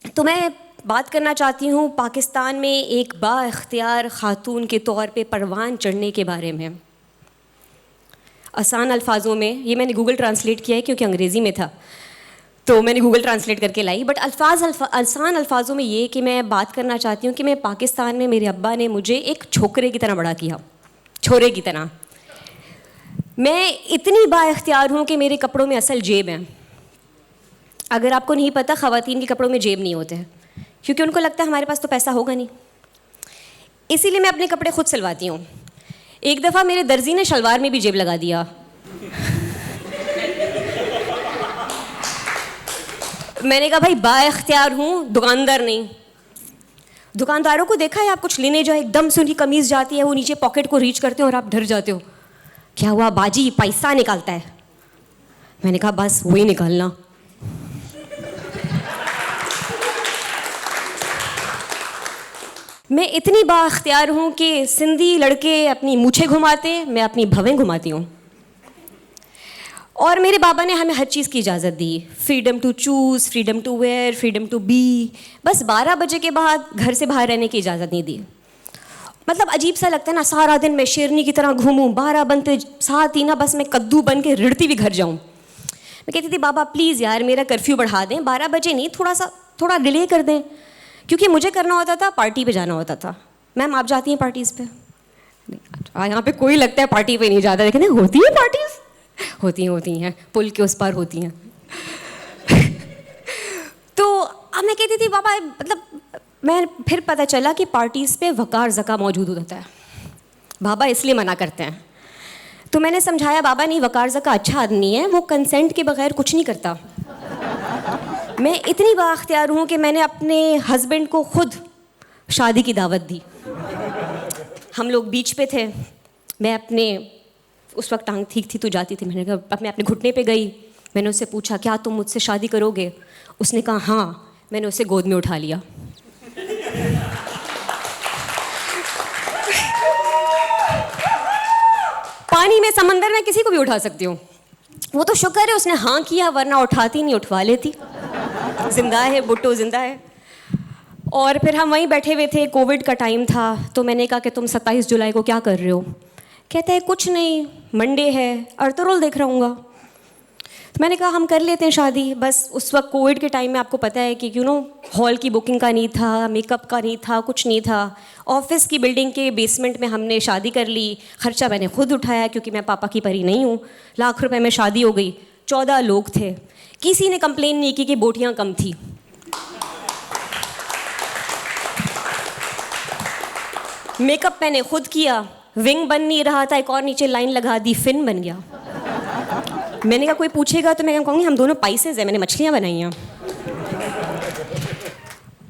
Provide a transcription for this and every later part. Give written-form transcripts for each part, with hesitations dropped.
तो मैं बात करना चाहती हूँ पाकिस्तान में एक बाइख्तियार खातून के तौर पे परवान चढ़ने के बारे में। आसान अल्फाजों में, ये मैंने गूगल ट्रांसलेट किया है क्योंकि अंग्रेज़ी में था, तो मैंने गूगल ट्रांसलेट करके लाई। बट आसान अल्फाजों में ये कि मैं बात करना चाहती हूँ कि मैं पाकिस्तान में मेरे अब्बा ने मुझे एक छोकरे की तरह बड़ा किया, छोरे की तरह। मैं इतनी बाइख्तियार हूँ कि मेरे कपड़ों में असल जेब है। अगर आपको नहीं पता, ख़वातीन के कपड़ों में जेब नहीं होते हैं क्योंकि उनको लगता है हमारे पास तो पैसा होगा नहीं, इसीलिए मैं अपने कपड़े खुद सिलवाती हूँ। एक दफ़ा मेरे दर्जी ने शलवार में भी जेब लगा दिया। मैंने कहा भाई बाइख्तियार हूँ, दुकानदार नहीं। दुकानदारों को देखा है आप, कुछ लेने जाओ एकदम से उनकी कमीज़ जाती है, वो नीचे पॉकेट को रीच करते हो और आप डर जाते हो, क्या हुआ बाजी पैसा निकालता है। मैंने कहा बस वही निकालना। मैं इतनी बाख्तियार हूँ कि सिंधी लड़के अपनी मूछें घुमाते, मैं अपनी भवें घुमाती हूँ। और मेरे बाबा ने हमें हर चीज़ की इजाज़त दी, freedom to choose, freedom to wear, freedom to be. बस 12 बजे के बाद घर से बाहर रहने की इजाज़त नहीं दी। मतलब अजीब सा लगता है ना, सारा दिन मैं शेरनी की तरह घूमूँ, 12 बनते साथ ही ना बस मैं कद्दू बन के रिड़ती भी घर जाऊँ। मैं कहती थी बाबा प्लीज़ यार मेरा कर्फ्यू बढ़ा दें, 12 बजे नहीं, थोड़ा डिले कर दें, क्योंकि मुझे करना होता था, पार्टी पे जाना होता था। मैम आप जाती हैं पार्टीज़ पे? यहाँ पे कोई लगता है पार्टी पे नहीं जाता, लेकिन होती है पार्टीज़, होती हैं पुल के उस पार होती हैं। तो अब मैं कहती थी बाबा, मतलब मैं फिर पता चला कि पार्टीज़ पे वकार ज़का मौजूद होता है, बाबा इसलिए मना करते हैं। तो मैंने समझाया बाबा नहीं, वकार ज़का अच्छा आदमी है, वो कंसेंट के बगैर कुछ नहीं करता। मैं इतनी बाख्तियार हूँ कि मैंने अपने हस्बैंड को खुद शादी की दावत दी। हम लोग बीच पे थे, मैं अपने, उस वक्त टांग ठीक थी तो जाती थी, मैंने कहा मैं अपने घुटने पे गई, मैंने उससे पूछा क्या तुम मुझसे शादी करोगे? उसने कहा हाँ। मैंने उसे गोद में उठा लिया। पानी में, समंदर में किसी को भी उठा सकती हूँ, वो तो शुक्र है उसने हाँ किया, वरना उठाती नहीं, उठवा लेती। जिंदा है बुट्टो, जिंदा है। और फिर हम वहीं बैठे हुए थे, कोविड का टाइम था, तो मैंने कहा कि तुम 27 जुलाई को क्या कर रहे हो? कहता है कुछ नहीं, मंडे है, अर्तुगरुल देख रहा हूँगा। तो मैंने कहा हम कर लेते हैं शादी। बस उस वक्त कोविड के टाइम में आपको पता है कि हॉल की बुकिंग का नहीं था, मेकअप का नहीं था, कुछ नहीं था। ऑफिस की बिल्डिंग के बेसमेंट में हमने शादी कर ली, खर्चा मैंने खुद उठाया क्योंकि मैं पापा की परी नहीं हूँ। लाख रुपए में शादी हो गई, 14 लोग थे, किसी ने कंप्लेन नहीं की कि बोटियाँ कम थी। मेकअप मैंने खुद किया, विंग बन नहीं रहा था, एक और नीचे लाइन लगा दी, फिन बन गया। मैंने कहा कोई पूछेगा तो मैं कहूँगी हम दोनों पाइसेस हैं, मैंने मछलियाँ बनाई हैं।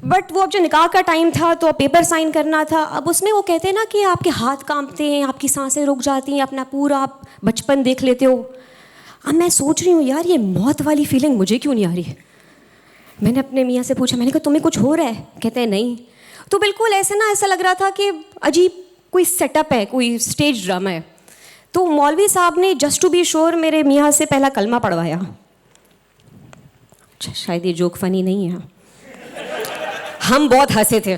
बट वो अब जो निकाह का टाइम था तो पेपर साइन करना था। अब उसमें वो कहते हैं ना कि आपके हाथ कांपते हैं, आपकी सांसें रुक जाती हैं, अपना पूरा आप बचपन देख लेते हो। अब मैं सोच रही हूँ यार ये मौत वाली फीलिंग मुझे क्यों नहीं आ रही। मैंने अपने मियाँ से पूछा, मैंने कहा तुम्हें कुछ हो रहा है? कहते हैं नहीं। तो बिल्कुल ऐसा लग रहा था कि अजीब कोई सेटअप है, कोई स्टेज ड्रामा है। तो मौलवी साहब ने जस्ट टू बी श्योर मेरे मियाँ से पहला कलमा पढ़वाया। अच्छा शायद ये जोक फनी नहीं है, हम बहुत हंसे थे।